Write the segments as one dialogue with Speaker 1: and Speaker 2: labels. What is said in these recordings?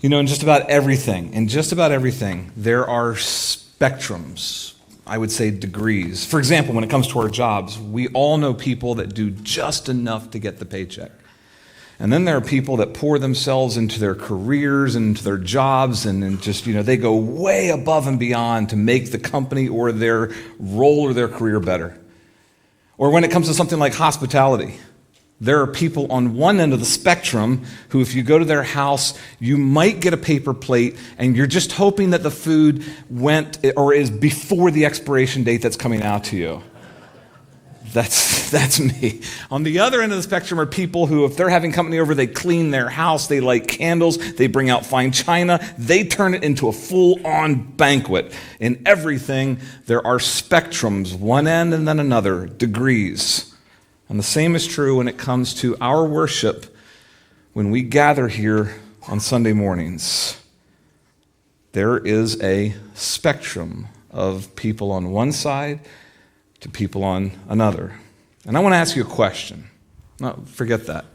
Speaker 1: In just about everything, there are spectrums. I would say degrees. For example, when it comes to our jobs, we all know people that do just enough to get the paycheck. And then there are people that pour themselves into their careers and into their jobs and just, they go way above and beyond to make the company or their role or their career better. Or when it comes to something like hospitality, there are people on one end of the spectrum who, if you go to their house, you might get a paper plate and you're just hoping that the food went or is before the expiration date that's coming out to you. That's me. On the other end of the spectrum are people who, if they're having company over, they clean their house, they light candles, they bring out fine china, they turn it into a full-on banquet. In everything, there are spectrums, one end and then another, degrees. And the same is true when it comes to our worship when we gather here on Sunday mornings. There is a spectrum of people on one side to people on another. And I want to ask you a question. No, forget that.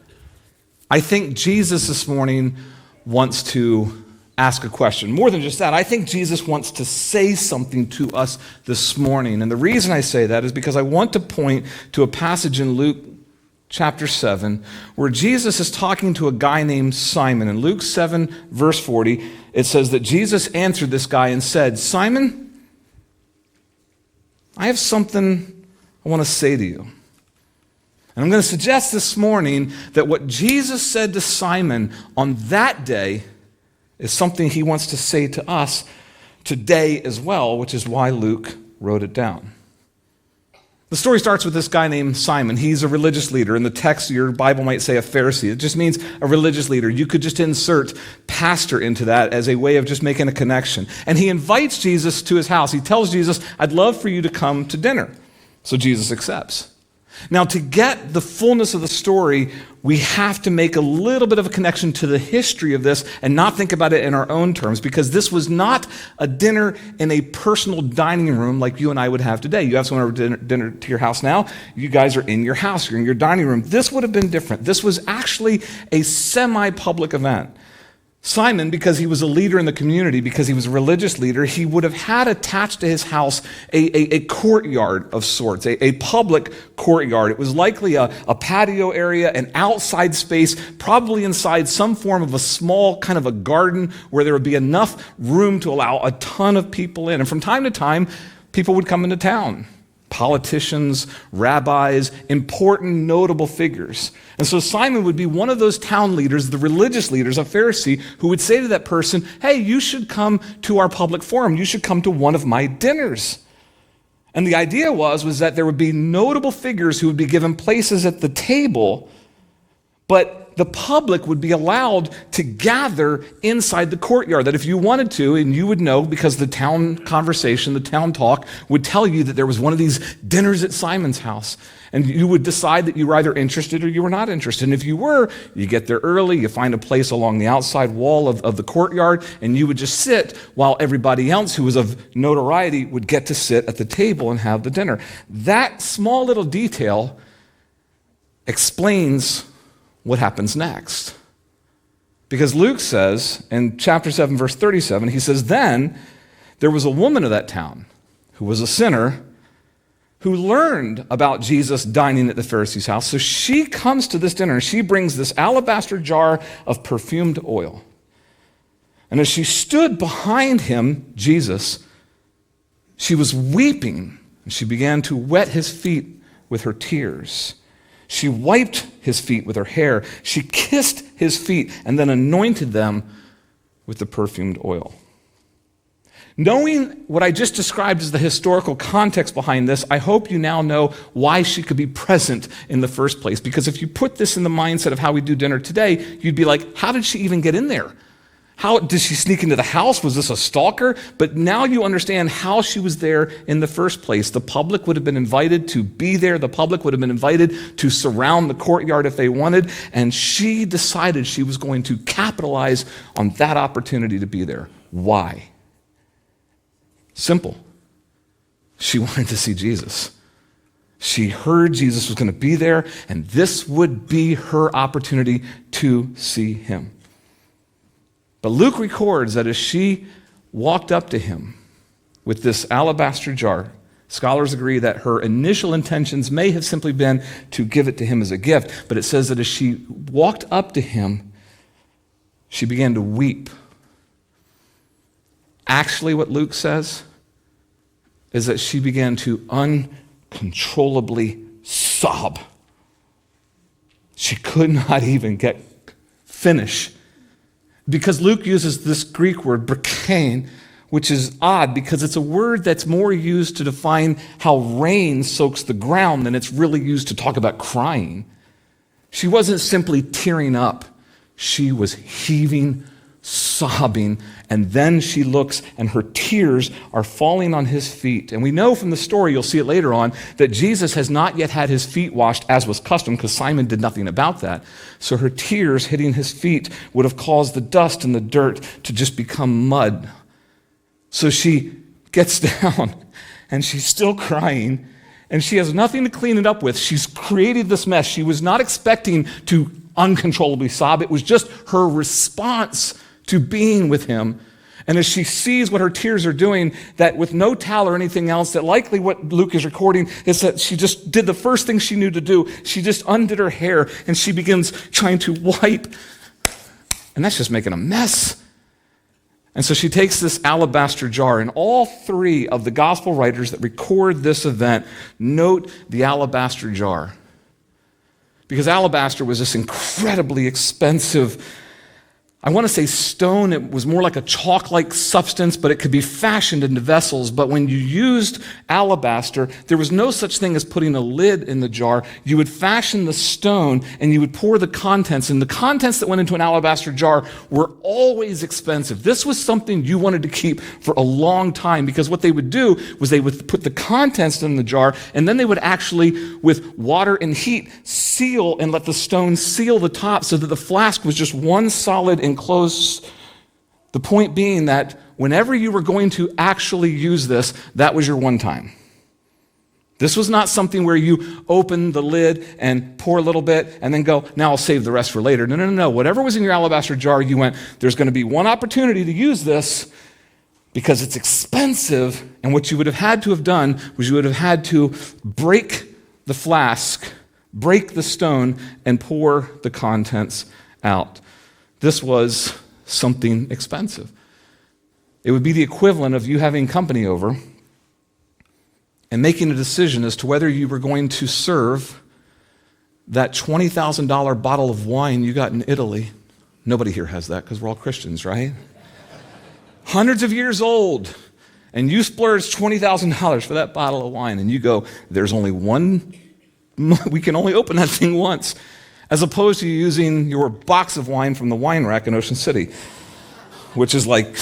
Speaker 1: I think Jesus this morning wants to ask a question. More than just that, I think Jesus wants to say something to us this morning. And the reason I say that is because I want to point to a passage in Luke chapter 7 where Jesus is talking to a guy named Simon. In Luke 7, verse 40, it says that Jesus answered this guy and said, "Simon, I have something I want to say to you." And I'm going to suggest this morning that what Jesus said to Simon on that day is something he wants to say to us today as well, which is why Luke wrote it down. The story starts with this guy named Simon. He's a religious leader. In the text, your Bible might say a Pharisee. It just means a religious leader. You could just insert pastor into that as a way of just making a connection. And he invites Jesus to his house. He tells Jesus, "I'd love for you to come to dinner." So Jesus accepts. Now, to get the fullness of the story, we have to make a little bit of a connection to the history of this and not think about it in our own terms, because this was not a dinner in a personal dining room like you and I would have today. You have someone over dinner to your house now. You guys are in your house. You're in your dining room. This would have been different. This was actually a semi-public event. Simon, because he was a leader in the community, because he was a religious leader, he would have had attached to his house a courtyard of sorts, a public courtyard. It was likely a patio area, an outside space, probably inside some form of a small kind of a garden where there would be enough room to allow a ton of people in. And from time to time, people would come into town. Politicians, rabbis, important, notable figures. And so Simon would be one of those town leaders, the religious leaders, a Pharisee, who would say to that person, "Hey, you should come to our public forum. You should come to one of my dinners." And the idea was that there would be notable figures who would be given places at the table, but the public would be allowed to gather inside the courtyard. That if you wanted to, and you would know because the town conversation, the town talk would tell you that there was one of these dinners at Simon's house. And you would decide that you were either interested or you were not interested. And if you were, you get there early, you find a place along the outside wall of the courtyard, and you would just sit while everybody else who was of notoriety would get to sit at the table and have the dinner. That small little detail explains what happens next. Because Luke says in chapter 7, verse 37, he says, "Then there was a woman of that town who was a sinner who learned about Jesus dining at the Pharisee's house. So she comes to this dinner and she brings this alabaster jar of perfumed oil. And as she stood behind him, Jesus, she was weeping and she began to wet his feet with her tears. She wiped his feet with her hair. She kissed his feet and then anointed them with the perfumed oil." Knowing what I just described as the historical context behind this, I hope you now know why she could be present in the first place. Because if you put this in the mindset of how we do dinner today, you'd be like, how did she even get in there? How did she sneak into the house? Was this a stalker? But now you understand how she was there in the first place. The public would have been invited to be there. The public would have been invited to surround the courtyard if they wanted. And she decided she was going to capitalize on that opportunity to be there. Why? Simple. She wanted to see Jesus. She heard Jesus was going to be there, and this would be her opportunity to see him. But Luke records that as she walked up to him with this alabaster jar, scholars agree that her initial intentions may have simply been to give it to him as a gift, but it says that as she walked up to him, she began to weep. Actually, what Luke says is that she began to uncontrollably sob. She could not even finish. Because Luke uses this Greek word, brakain, which is odd because it's a word that's more used to define how rain soaks the ground than it's really used to talk about crying. She wasn't simply tearing up. She was heaving, sobbing, and then she looks and her tears are falling on his feet. And we know from the story, you'll see it later on, that Jesus has not yet had his feet washed as was custom because Simon did nothing about that. So her tears hitting his feet would have caused the dust and the dirt to just become mud. So she gets down and she's still crying and she has nothing to clean it up with. She's created this mess. She was not expecting to uncontrollably sob. It was just her response to being with him. And as she sees what her tears are doing, that with no towel or anything else, that likely what Luke is recording is that she just did the first thing she knew to do. She just undid her hair and she begins trying to wipe. And that's just making a mess. And so she takes this alabaster jar, and all three of the gospel writers that record this event note the alabaster jar. Because alabaster was this incredibly expensive, I want to say stone. It was more like a chalk-like substance, but it could be fashioned into vessels. But when you used alabaster, there was no such thing as putting a lid in the jar. You would fashion the stone and you would pour the contents. And the contents that went into an alabaster jar were always expensive. This was something you wanted to keep for a long time because what they would do was they would put the contents in the jar and then they would actually, with water and heat, seal and let the stone seal the top so that the flask was just one solid enclosed. The point being that whenever you were going to actually use this, that was your one time. This was not something where you open the lid and pour a little bit and then go, now I'll save the rest for later. No. Whatever was in your alabaster jar, you went, there's going to be one opportunity to use this because it's expensive. And what you would have had to have done was you would have had to break the flask, break the stone, and pour the contents out. This was something expensive. It would be the equivalent of you having company over and making a decision as to whether you were going to serve that $20,000 bottle of wine you got in Italy. Nobody here has that because we're all Christians, right? Hundreds of years old, and you splurge $20,000 for that bottle of wine, and you go, there's only one, we can only open that thing once, as opposed to using your box of wine from the wine rack in Ocean City, which is like,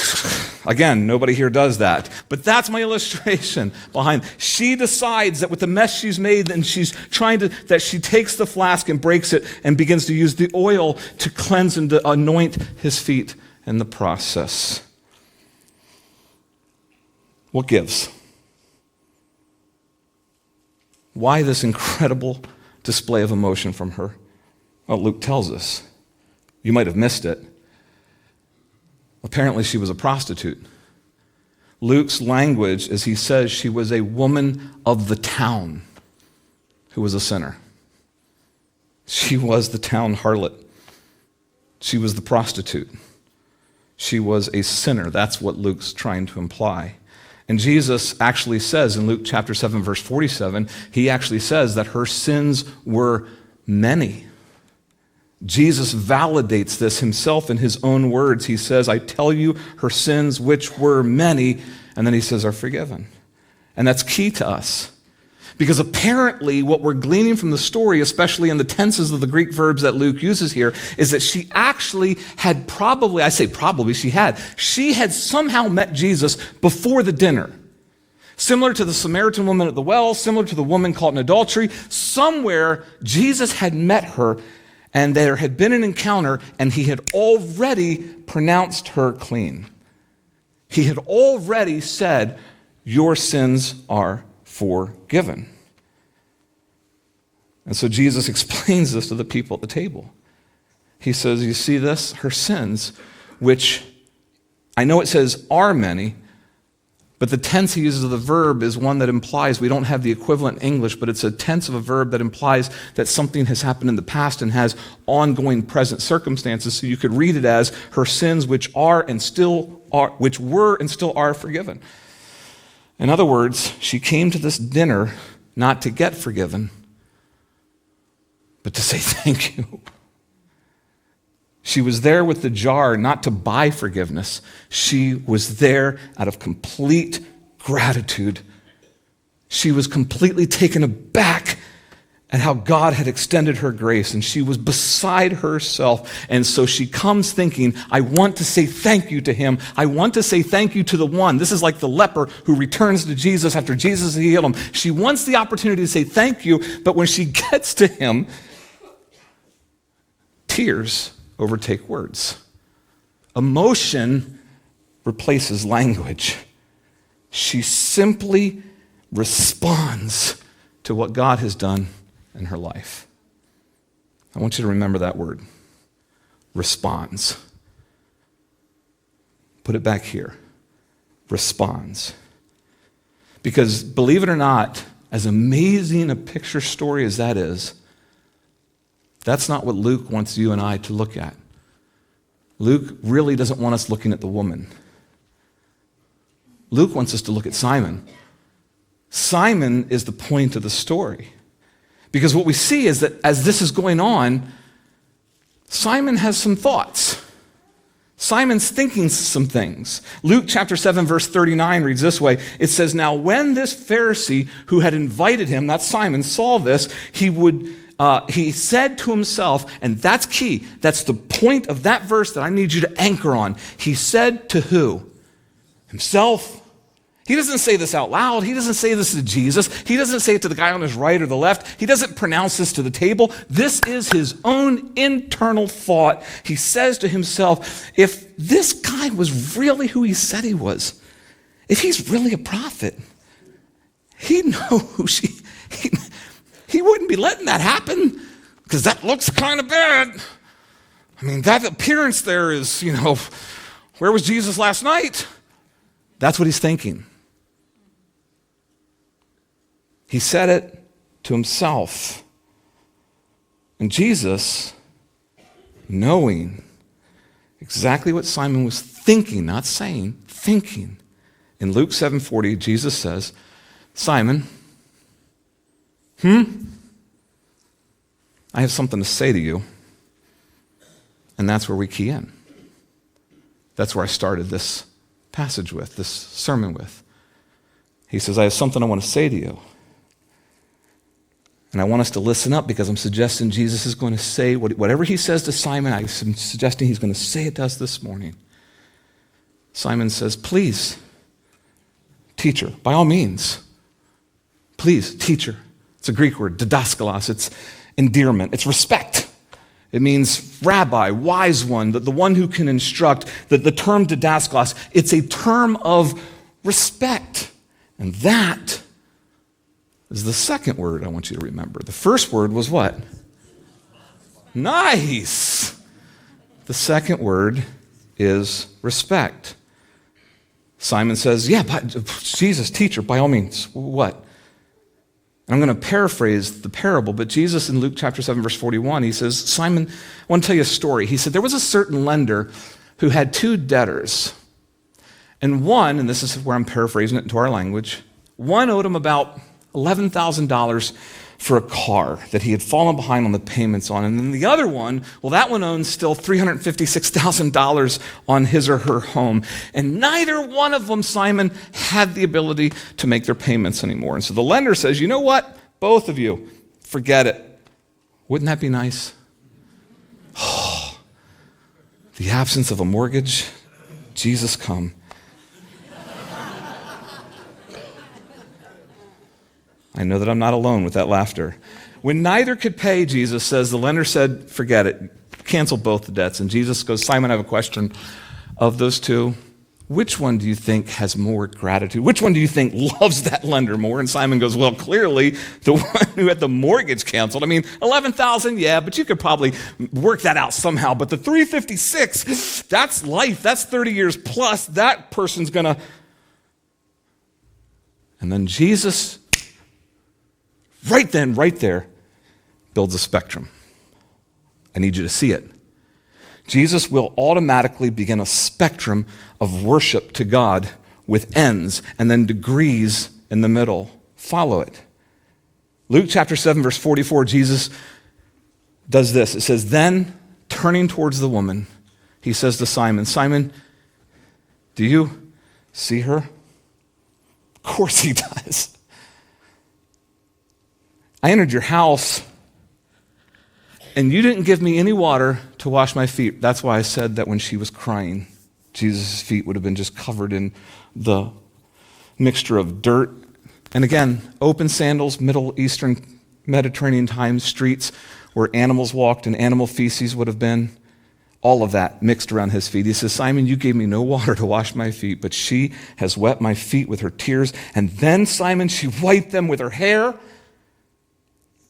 Speaker 1: again, nobody here does that. But that's my illustration behind. She decides that with the mess she's made, and she's trying to, that she takes the flask and breaks it and begins to use the oil to cleanse and to anoint his feet in the process. What gives? Why this incredible display of emotion from her? Well, Luke tells us. You might have missed it. Apparently, she was a prostitute. Luke's language, as he says, she was a woman of the town who was a sinner. She was the town harlot. She was the prostitute. She was a sinner. That's what Luke's trying to imply. And Jesus actually says in Luke chapter 7, verse 47, he actually says that her sins were many. Jesus validates this himself in his own words. He says, I tell you, her sins, which were many, and then he says, are forgiven. And that's key to us. Because apparently what we're gleaning from the story, especially in the tenses of the Greek verbs that Luke uses here, is that she actually had she had somehow met Jesus before the dinner. Similar to the Samaritan woman at the well, similar to the woman caught in adultery, somewhere Jesus had met her and there had been an encounter, and he had already pronounced her clean. He had already said, your sins are forgiven. And so Jesus explains this to the people at the table. He says, you see this? Her sins, which I know it says are many, but the tense he uses of the verb is one that implies we don't have the equivalent in English, but it's a tense of a verb that implies that something has happened in the past and has ongoing present circumstances. So you could read it as her sins which were and still are forgiven. In other words, she came to this dinner not to get forgiven, but to say thank you. She was there with the jar not to buy forgiveness. She was there out of complete gratitude. She was completely taken aback at how God had extended her grace, and she was beside herself. And so she comes thinking, I want to say thank you to him. I want to say thank you to the one. This is like the leper who returns to Jesus after Jesus healed him. She wants the opportunity to say thank you, but when she gets to him, tears overtake words. Emotion replaces language. She simply responds to what God has done in her life. I want you to remember that word, responds. Put it back here, responds. Because believe it or not, as amazing a picture story as that is, that's not what Luke wants you and I to look at. Luke really doesn't want us looking at the woman. Luke wants us to look at Simon. Simon is the point of the story. Because what we see is that as this is going on, Simon has some thoughts. Simon's thinking some things. Luke chapter 7, verse 39 reads this way. It says, now when this Pharisee who had invited him, that's Simon, saw this, he said to himself, and that's key, that's the point of that verse that I need you to anchor on. He said to who? Himself. He doesn't say this out loud. He doesn't say this to Jesus. He doesn't say it to the guy on his right or the left. He doesn't pronounce this to the table. This is his own internal thought. He says to himself, if this guy was really who he said he was, if he's really a prophet, he'd know who he wouldn't be letting that happen, because that looks kind of bad. I mean, that appearance there is, where was Jesus last night? That's what he's thinking. He said it to himself. And Jesus, knowing exactly what Simon was thinking, not saying, thinking, in Luke 7:40, Jesus says, Simon, I have something to say to you. And that's where we key in. That's where I started this passage with, this sermon with. He says, I have something I want to say to you. And I want us to listen up, because I'm suggesting Jesus is going to say whatever he says to Simon, I'm suggesting he's going to say it to us this morning. Simon says, please, teacher, by all means, please, teacher. It's a Greek word, didaskalos. It's endearment. It's respect. It means rabbi, wise one, the one who can instruct. The term didaskalos, it's a term of respect. And that is the second word I want you to remember. The first word was what? Nice. The second word is respect. Simon says, yeah, but Jesus, teacher, by all means, what? And I'm going to paraphrase the parable, but Jesus in Luke chapter 7, verse 41, he says, Simon, I want to tell you a story. He said, there was a certain lender who had two debtors. And one, and this is where I'm paraphrasing it into our language, one owed him about $11,000 for a car that he had fallen behind on the payments on. And then the other one, well, that one owns still $356,000 on his or her home. And neither one of them, Simon, had the ability to make their payments anymore. And so the lender says, you know what? Both of you, forget it. Wouldn't that be nice? Oh, the absence of a mortgage, Jesus come. I know that I'm not alone with that laughter. When neither could pay, Jesus says, the lender said, forget it, cancel both the debts. And Jesus goes, Simon, I have a question. Of those two, which one do you think has more gratitude? Which one do you think loves that lender more? And Simon goes, well, clearly the one who had the mortgage canceled. I mean, 11,000, yeah, but you could probably work that out somehow. But the 356, that's life. That's 30 years plus. That person's going to... And then Jesus, right then, right there, builds a spectrum. I need you to see it. Jesus will automatically begin a spectrum of worship to God with ends and then degrees in the middle. Follow it. Luke chapter 7, verse 44, Jesus does this. It says, then turning towards the woman, he says to Simon, Simon, do you see her? Of course he does. I entered your house, and you didn't give me any water to wash my feet. That's why I said that when she was crying, Jesus' feet would have been just covered in the mixture of dirt. And again, open sandals, Middle Eastern, Mediterranean time streets where animals walked and animal feces would have been. All of that mixed around his feet. He says, Simon, you gave me no water to wash my feet, but she has wet my feet with her tears. And then, Simon, she wiped them with her hair.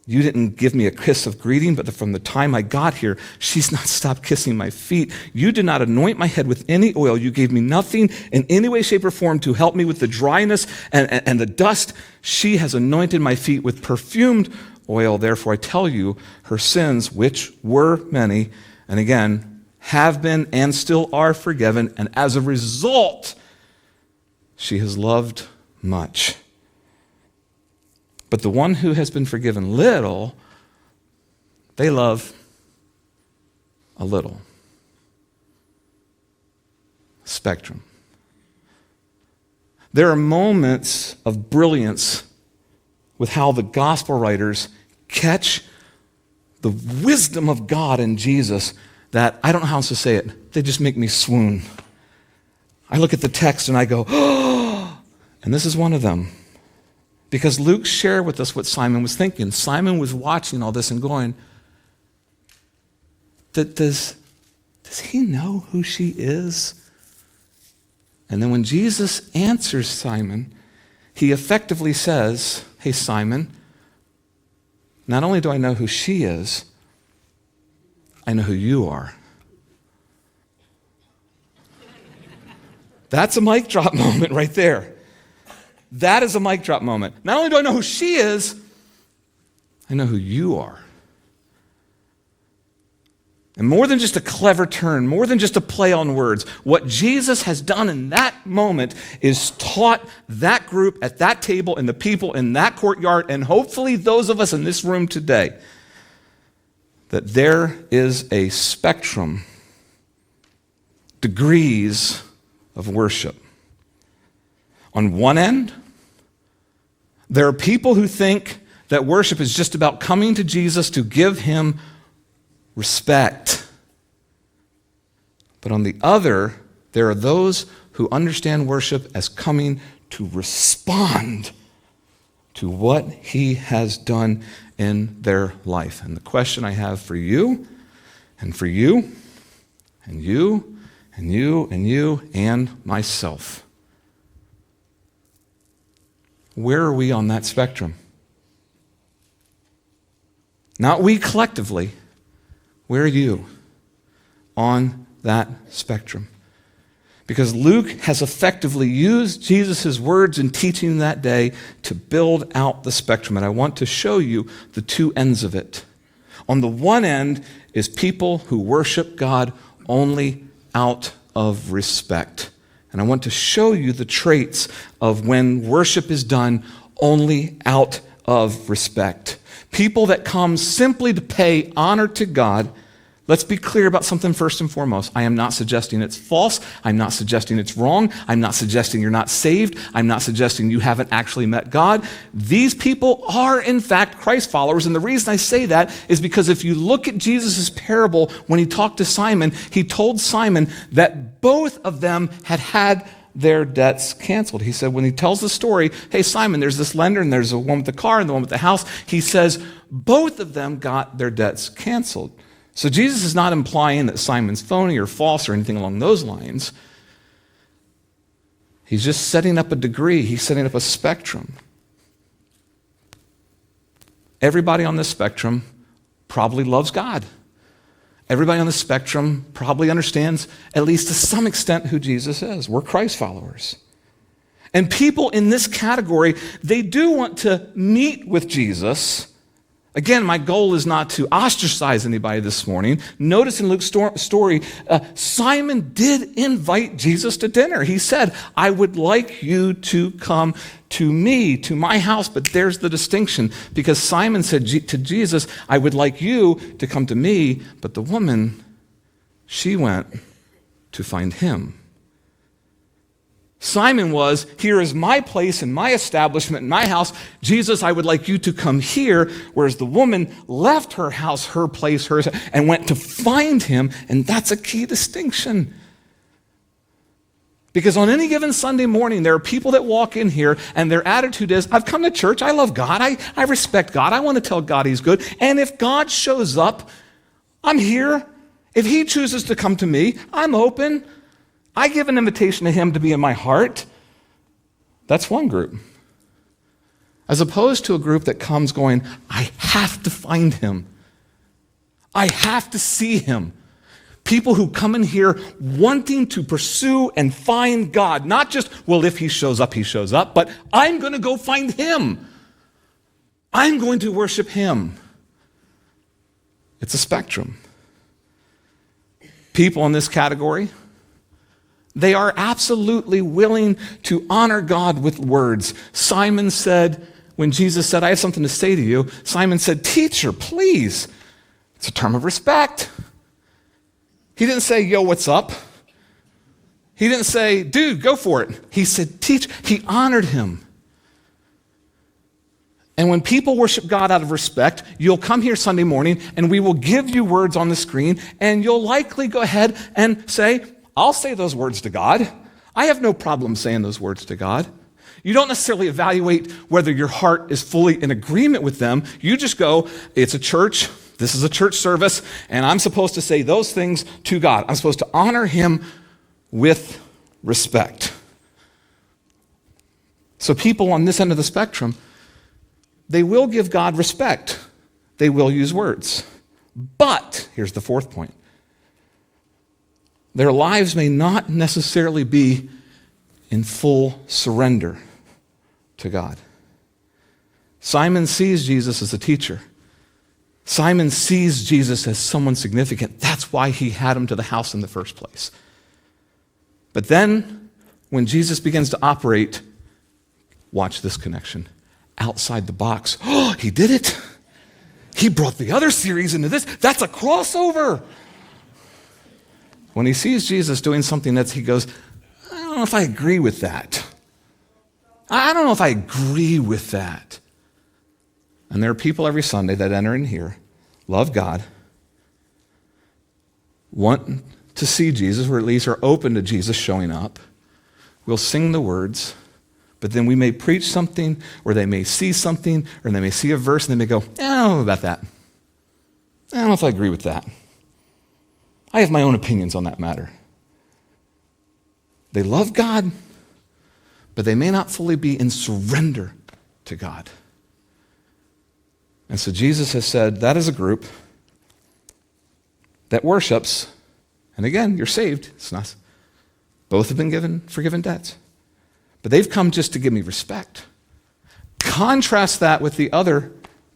Speaker 1: You didn't give me a kiss of greeting, but from the time I got here, she's not stopped kissing my feet. You did not anoint my head with any oil. You gave me nothing in any way, shape, or form to help me with the dryness and the dust. She has anointed my feet with perfumed oil. Therefore, I tell you, her sins, which were many, and again, have been and still are forgiven. And as a result, she has loved much. But the one who has been forgiven little, they love a little. Spectrum. There are moments of brilliance with how the gospel writers catch the wisdom of God in Jesus that, I don't know how else to say it, they just make me swoon. I look at the text and I go, oh, and this is one of them. Because Luke shared with us what Simon was thinking. Simon was watching all this and going, does he know who she is? And then when Jesus answers Simon, he effectively says, hey, Simon, not only do I know who she is, I know who you are. That's a mic drop moment right there. That is a mic drop moment. Not only do I know who she is, I know who you are. And more than just a clever turn, more than just a play on words, what Jesus has done in that moment is taught that group at that table and the people in that courtyard, and hopefully those of us in this room today, that there is a spectrum, degrees of worship. On one end, there are people who think that worship is just about coming to Jesus to give him respect. But on the other, there are those who understand worship as coming to respond to what he has done in their life. And the question I have for you, and for you, and you, and you, and you, and myself, where are we on that spectrum? Not we collectively. Where are you on that spectrum? Because Luke has effectively used Jesus' words and teaching that day to build out the spectrum. And I want to show you the two ends of it. On the one end is people who worship God only out of respect. And I want to show you the traits of when worship is done only out of respect. People that come simply to pay honor to God. Let's be clear about something first and foremost. I am not suggesting it's false. I'm not suggesting it's wrong. I'm not suggesting you're not saved. I'm not suggesting you haven't actually met God. These people are, in fact, Christ followers. And the reason I say that is because if you look at Jesus' parable, when he talked to Simon, he told Simon that both of them had their debts canceled. He said, when he tells the story, hey, Simon, there's this lender and there's the one with the car and the one with the house. He says, both of them got their debts canceled. So Jesus is not implying that Simon's phony or false or anything along those lines. He's just setting up a degree. He's setting up a spectrum. Everybody on this spectrum probably loves God. Everybody on the spectrum probably understands, at least to some extent, who Jesus is. We're Christ followers. And people in this category, they do want to meet with Jesus. Again, my goal is not to ostracize anybody this morning. Notice in Luke's story, Simon did invite Jesus to dinner. He said, I would like you to come to me, to my house. But there's the distinction, because Simon said to Jesus, I would like you to come to me. But the woman, she went to find him. Simon was, here is my place and my establishment and my house. Jesus, I would like you to come here. Whereas the woman left her house, her place, hers, and went to find him. And that's a key distinction. Because on any given Sunday morning, there are people that walk in here and their attitude is, I've come to church, I love God, I respect God, I want to tell God he's good. And if God shows up, I'm here. If he chooses to come to me, I'm open. I give an invitation to him to be in my heart. That's one group. As opposed to a group that comes going, I have to find him. I have to see him. People who come in here wanting to pursue and find God. Not just, well, if he shows up, but I'm going to go find him. I'm going to worship him. It's a spectrum. People in this category, they are absolutely willing to honor God with words. Simon said, when Jesus said, I have something to say to you, Simon said, teacher, please. It's a term of respect. He didn't say, yo, what's up? He didn't say, dude, go for it. He said, teach. He honored him. And when people worship God out of respect, you'll come here Sunday morning and we will give you words on the screen, and you'll likely go ahead and say, I'll say those words to God. I have no problem saying those words to God. You don't necessarily evaluate whether your heart is fully in agreement with them. You just go, it's a church, this is a church service, and I'm supposed to say those things to God. I'm supposed to honor him with respect. So people on this end of the spectrum, they will give God respect. They will use words. But, here's the fourth point, their lives may not necessarily be in full surrender to God. Simon sees Jesus as a teacher. Simon sees Jesus as someone significant. That's why he had him to the house in the first place. But then, when Jesus begins to operate, watch this connection, outside the box. Oh, he did it. He brought the other series into this. That's a crossover. When he sees Jesus doing something he goes, I don't know if I agree with that. I don't know if I agree with that. And there are people every Sunday that enter in here, love God, want to see Jesus, or at least are open to Jesus showing up. We'll sing the words, but then we may preach something, or they may see something, or they may see a verse, and they may go, I don't know about that. I don't know if I agree with that. I have my own opinions on that matter. They love God, but they may not fully be in surrender to God. And so Jesus has said that is a group that worships, and again, you're saved. It's not. Both have been forgiven debts. But they've come just to give me respect. Contrast that with the other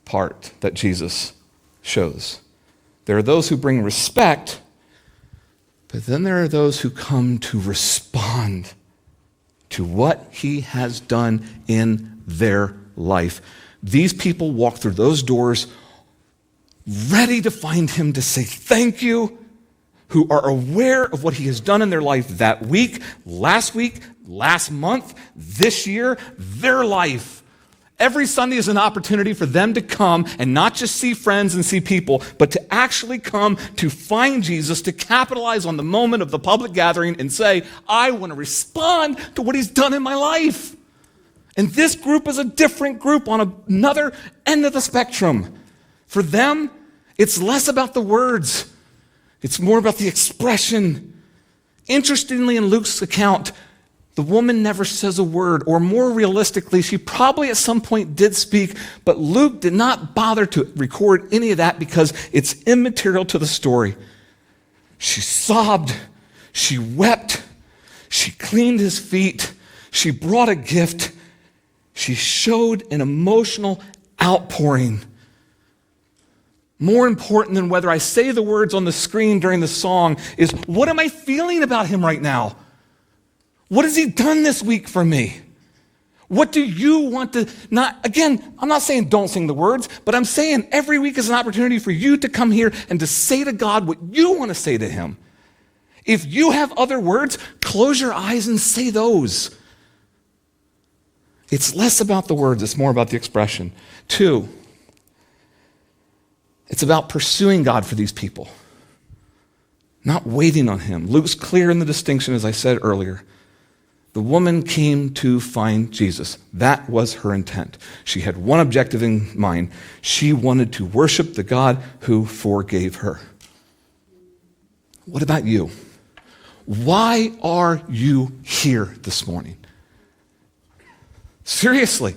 Speaker 1: part that Jesus shows. There are those who bring respect, but then there are those who come to respond to what he has done in their life. These people walk through those doors ready to find him to say thank you, who are aware of what he has done in their life that week, last month, this year, their life. Every Sunday is an opportunity for them to come and not just see friends and see people, but to actually come to find Jesus, to capitalize on the moment of the public gathering and say, I want to respond to what he's done in my life. And this group is a different group on another end of the spectrum. For them, it's less about the words. It's more about the expression. Interestingly, in Luke's account, The woman never says a word, or more realistically, she probably at some point did speak, but Luke did not bother to record any of that because it's immaterial to the story. She sobbed, she wept, she cleaned his feet, she brought a gift, she showed an emotional outpouring. More important than whether I say the words on the screen during the song is, what am I feeling about him right now? What has he done this week for me? What do you want to, again, I'm not saying don't sing the words, but I'm saying every week is an opportunity for you to come here and to say to God what you want to say to him. If you have other words, close your eyes and say those. It's less about the words, it's more about the expression. 2, it's about pursuing God for these people, not waiting on him. Luke's clear in the distinction, as I said earlier. The woman came to find Jesus. That was her intent. She had one objective in mind. She wanted to worship the God who forgave her. What about you? Why are you here this morning? Seriously.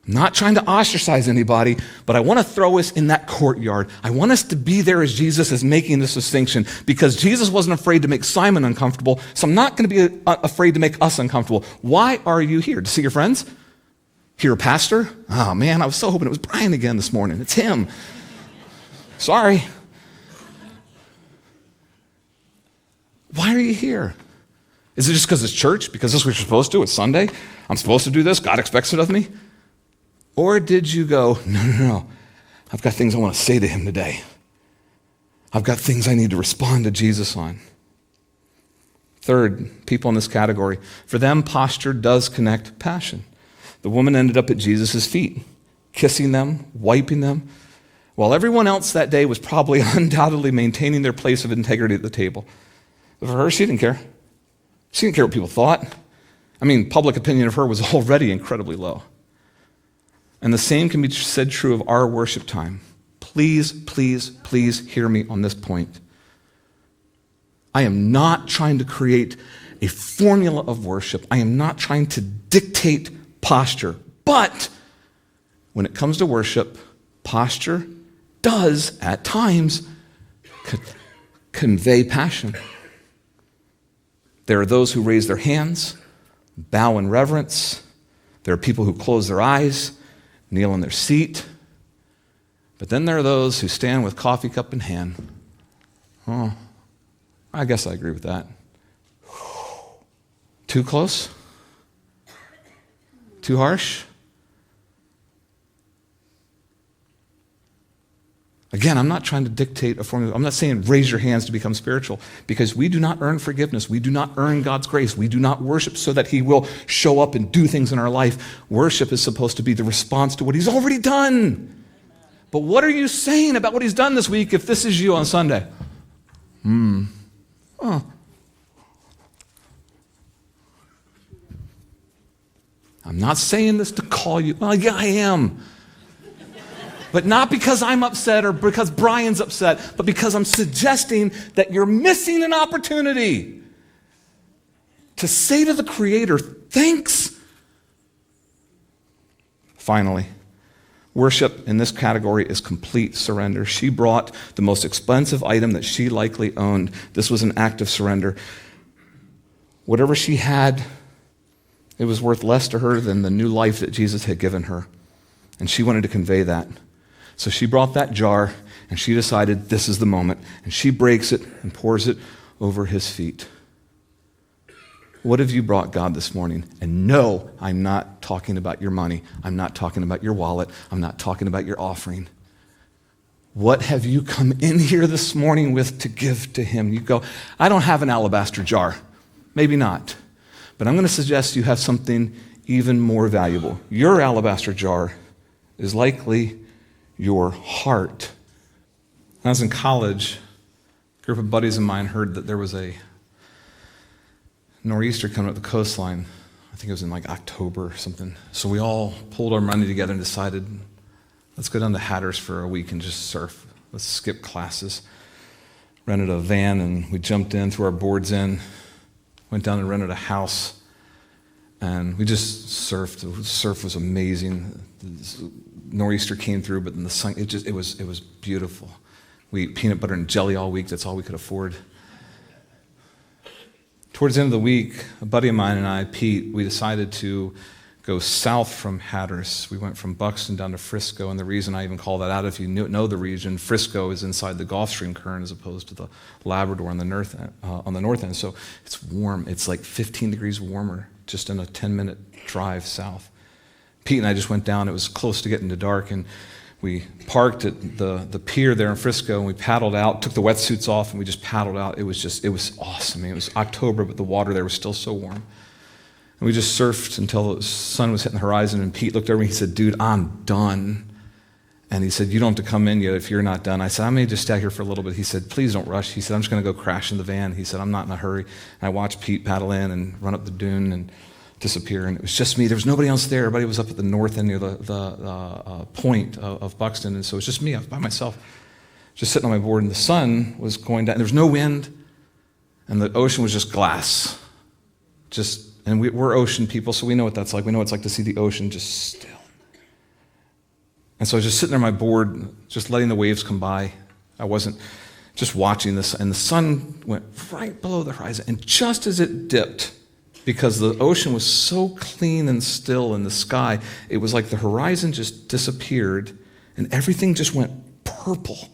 Speaker 1: I'm not trying to ostracize anybody, but I want to throw us in that courtyard. I want us to be there as Jesus is making this distinction, because Jesus wasn't afraid to make Simon uncomfortable, so I'm not going to be afraid to make us uncomfortable. Why are you here? To see your friends? Hear a pastor? Oh man, I was so hoping it was Brian again this morning. It's him. Sorry. Why are you here? Is it just because it's church? Because this is what you're supposed to? It's Sunday? I'm supposed to do this? God expects it of me? Or did you go, no, I've got things I want to say to him today. I've got things I need to respond to Jesus on. Third, people in this category, for them, posture does connect passion. The woman ended up at Jesus' feet, kissing them, wiping them, while everyone else that day was probably undoubtedly maintaining their place of integrity at the table. But for her, she didn't care. She didn't care what people thought. I mean, public opinion of her was already incredibly low. And the same can be said true of our worship time. Please, please, please hear me on this point. I am not trying to create a formula of worship. I am not trying to dictate posture. But when it comes to worship, posture does, at times, convey passion. There are those who raise their hands, bow in reverence. There are people who close their eyes, kneel in their seat. But then there are those who stand with coffee cup in hand. Oh, I guess I agree with that. Too close? Too harsh? Again, I'm not trying to dictate a formula. I'm not saying raise your hands to become spiritual, because we do not earn forgiveness. We do not earn God's grace. We do not worship so that he will show up and do things in our life. Worship is supposed to be the response to what he's already done. But what are you saying about what he's done this week if this is you on Sunday? Oh. I'm not saying this to call you. Well, yeah, I am. But not because I'm upset or because Brian's upset, but because I'm suggesting that you're missing an opportunity to say to the Creator, thanks. Finally, worship in this category is complete surrender. She brought the most expensive item that she likely owned. This was an act of surrender. Whatever she had, it was worth less to her than the new life that Jesus had given her. And she wanted to convey that. So she brought that jar, and she decided this is the moment. And she breaks it and pours it over his feet. What have you brought God this morning? And no, I'm not talking about your money. I'm not talking about your wallet. I'm not talking about your offering. What have you come in here this morning with to give to him? You go, I don't have an alabaster jar. Maybe not. But I'm going to suggest you have something even more valuable. Your alabaster jar is likely your heart. When I was in college, a group of buddies of mine heard that there was a nor'easter coming up the coastline. I think it was in like October or something. So we all pulled our money together and decided, let's go down to Hatters for a week and just surf. Let's skip classes. Rented a van and we jumped in, threw our boards in, went down and rented a house, and we just surfed. The surf was amazing. The nor'easter came through, but then the sun, it was beautiful. We ate peanut butter and jelly all week. That's all we could afford. Towards the end of the week, a buddy of mine and I, Pete, we decided to go south from Hatteras. We went from Buxton down to Frisco, and the reason I even call that out, if you know the region, Frisco is inside the Gulf Stream current as opposed to the Labrador on the north end. So it's warm. It's like 15 degrees warmer just in a 10-minute drive south. Pete and I just went down. It was close to getting to dark, and we parked at the pier there in Frisco, and we paddled out, took the wetsuits off, and we just paddled out. It was awesome. I mean, it was October, but the water there was still so warm. And we just surfed until the sun was hitting the horizon, and Pete looked over me, he said, "Dude, I'm done." And he said, "You don't have to come in yet if you're not done." I said, "I may just stay here for a little bit." He said, "Please don't rush." He said, "I'm just going to go crash in the van." He said, "I'm not in a hurry." And I watched Pete paddle in and run up the dune and disappear, and it was just me. There was nobody else there. Everybody was up at the north end near the point of Buxton, and so it was just me. I was by myself, just sitting on my board, and the sun was going down. There was no wind, and the ocean was just glass. And we're ocean people, so we know what that's like. We know what it's like to see the ocean just still. And so I was just sitting there on my board, just letting the waves come by. I wasn't just watching this, and the sun went right below the horizon, and just as it dipped, because the ocean was so clean and still in the sky, it was like the horizon just disappeared, and everything just went purple.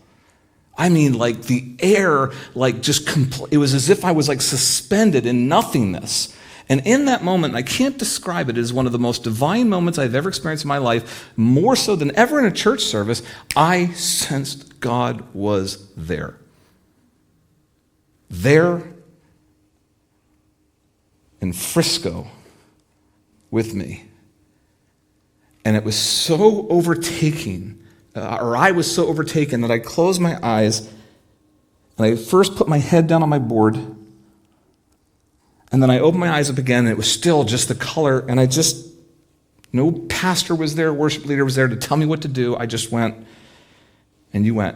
Speaker 1: I mean, like the air, like just it was as if I was like suspended in nothingness. And in that moment, I can't describe it as one of the most divine moments I've ever experienced in my life, more so than ever in a church service, I sensed God was there. There in Frisco with me. And it was so overtaking, or I was so overtaken that I closed my eyes and I first put my head down on my board. And then I opened my eyes up again, and it was still just the color, and no pastor was there, worship leader was there to tell me what to do. I just went, and you went.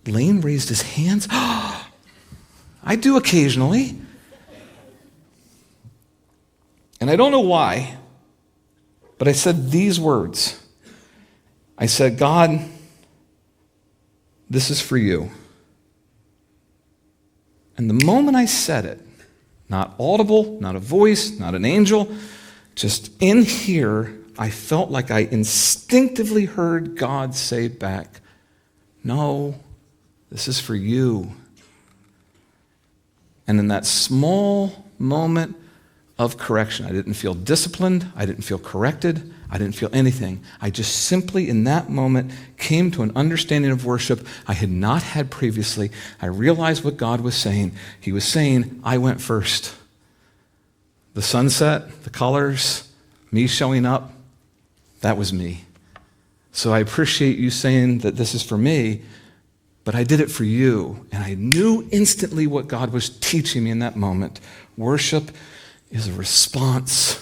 Speaker 1: Lane raised his hands. I do occasionally. And I don't know why, but I said these words. I said, "God, this is for you." And the moment I said it, not audible, not a voice, not an angel, just in here, I felt like I instinctively heard God say back, "No, this is for you." And in that small moment of correction, I didn't feel disciplined, I didn't feel corrected, I didn't feel anything. I just simply, in that moment, came to an understanding of worship I had not had previously. I realized what God was saying. He was saying, I went first. The sunset, the colors, me showing up, that was me. So I appreciate you saying that this is for me, but I did it for you. And I knew instantly what God was teaching me in that moment. Worship is a response.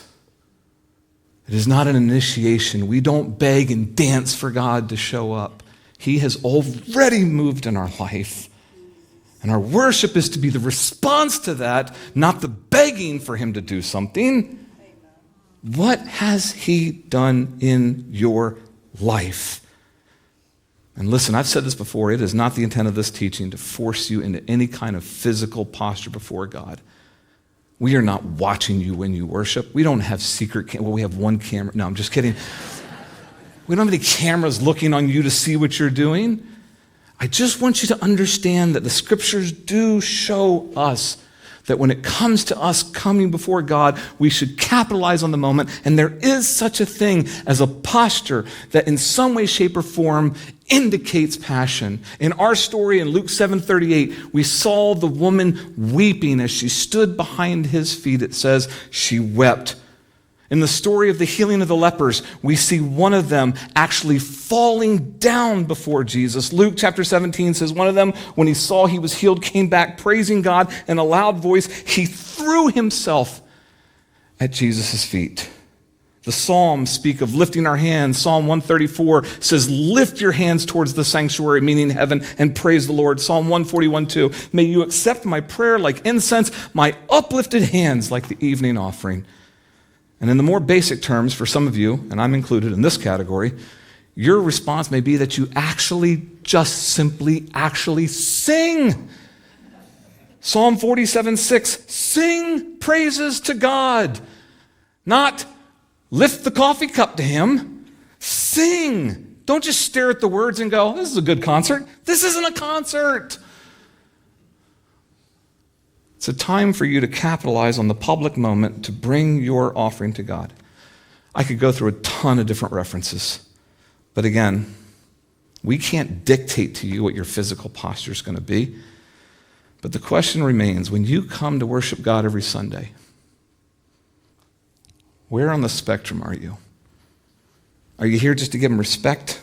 Speaker 1: It is not an initiation. We don't beg and dance for God to show up. He has already moved in our life. And our worship is to be the response to that, not the begging for him to do something. What has he done in your life? And listen, I've said this before. It is not the intent of this teaching to force you into any kind of physical posture before God. We are not watching you when you worship. We don't have secret we have one camera. No, I'm just kidding. We don't have any cameras looking on you to see what you're doing. I just want you to understand that the scriptures do show us that when it comes to us coming before God, we should capitalize on the moment. And there is such a thing as a posture that in some way, shape, or form indicates passion. In our story in Luke 7:38, we saw the woman weeping as she stood behind his feet. It says she wept. In the story of the healing of the lepers, we see one of them actually falling down before Jesus. Luke chapter 17 says one of them, when he saw he was healed, came back praising God in a loud voice. He threw himself at Jesus' feet. The Psalms speak of lifting our hands. Psalm 134 says, lift your hands towards the sanctuary, meaning heaven, and praise the Lord. Psalm 141:2, may you accept my prayer like incense, my uplifted hands like the evening offering. And in the more basic terms, for some of you, and I'm included in this category, your response may be that you simply sing. Psalm 47:6, sing praises to God. Not lift the coffee cup to him. Sing. Don't just stare at the words and go, this is a good concert. This isn't a concert. It's a time for you to capitalize on the public moment to bring your offering to God. I could go through a ton of different references. But again, we can't dictate to you what your physical posture is going to be. But the question remains, when you come to worship God every Sunday, where on the spectrum are you? Are you here just to give him respect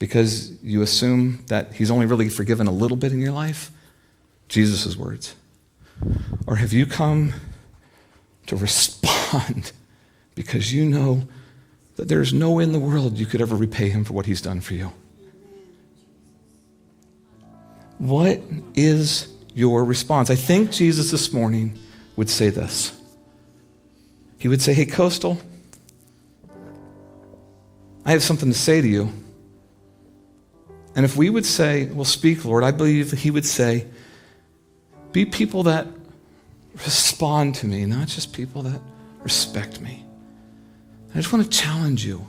Speaker 1: because you assume that he's only really forgiven a little bit in your life? Jesus' words. Or have you come to respond because you know that there's no way in the world you could ever repay him for what he's done for you? What is your response? I think Jesus this morning would say this. He would say, hey, Coastal, I have something to say to you. And if we would say, well, speak, Lord, I believe he would say, be people that respond to me, not just people that respect me. I just want to challenge you.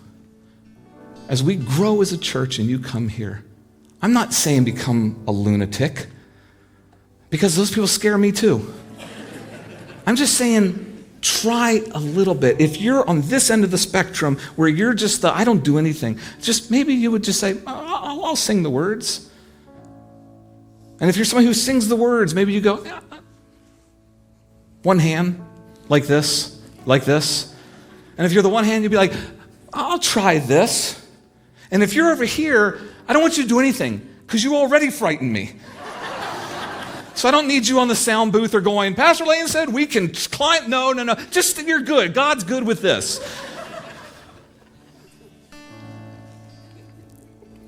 Speaker 1: As we grow as a church and you come here, I'm not saying become a lunatic, because those people scare me too. I'm just saying, try a little bit. If you're on this end of the spectrum where you're just I don't do anything, just maybe you would just say, I'll sing the words. And if you're somebody who sings the words, maybe you go, one hand, like this. And if you're the one hand, you'd be like, I'll try this. And if you're over here, I don't want you to do anything because you already frighten me. So I don't need you on the sound booth or going, Pastor Lane said we can climb. No. Just, you're good. God's good with this.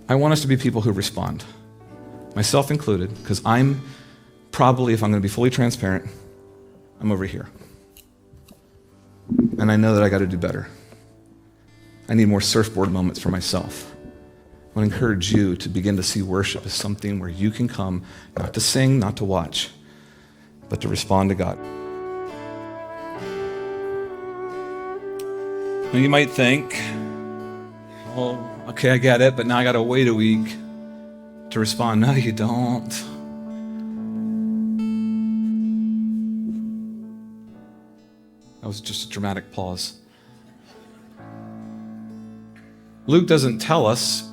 Speaker 1: I want us to be people who respond, myself included, because I'm probably, if I'm going to be fully transparent, I'm over here. And I know that I got to do better. I need more surfboard moments for myself. I want to encourage you to begin to see worship as something where you can come, not to sing, not to watch, but to respond to God. Now you might think, well, okay, I get it, but now I got to wait a week to respond. No, you don't. That was just a dramatic pause. Luke doesn't tell us,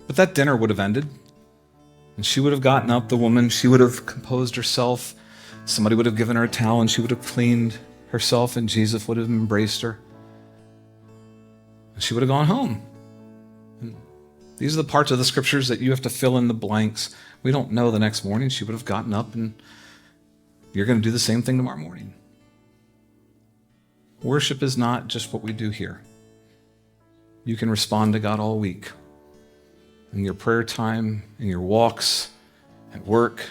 Speaker 1: but that dinner would have ended. And she would have gotten up, the woman, she would have composed herself. Somebody would have given her a towel and she would have cleaned herself and Jesus would have embraced her. And she would have gone home. And these are the parts of the scriptures that you have to fill in the blanks. We don't know the next morning. She would have gotten up and you're going to do the same thing tomorrow morning. Worship is not just what we do here. You can respond to God all week. In your prayer time, in your walks, at work.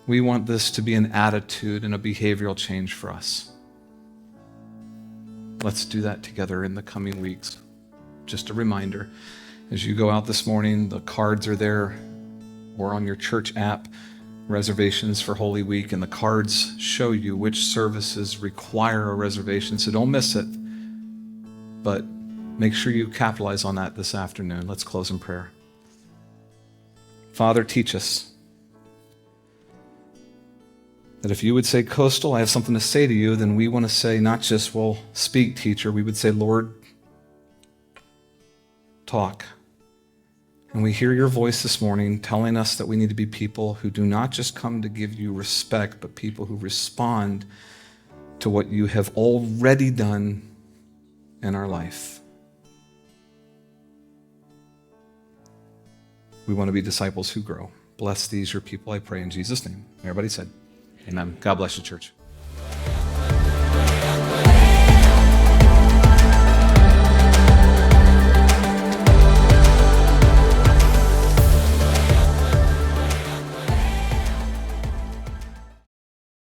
Speaker 1: We want this to be an attitude and a behavioral change for us. Let's do that together in the coming weeks. Just a reminder, as you go out this morning, the cards are there or on your church app, reservations for Holy Week, and the cards show you which services require a reservation, so don't miss it. But make sure you capitalize on that this afternoon. Let's close in prayer. Father, teach us that if you would say, Coastal, I have something to say to you, then we want to say not just, well, speak, teacher. We would say, Lord, talk. And we hear your voice this morning telling us that we need to be people who do not just come to give you respect, but people who respond to what you have already done in our life. We want to be disciples who grow. Bless these, your people, I pray in Jesus' name. Everybody said, amen. God bless you, church.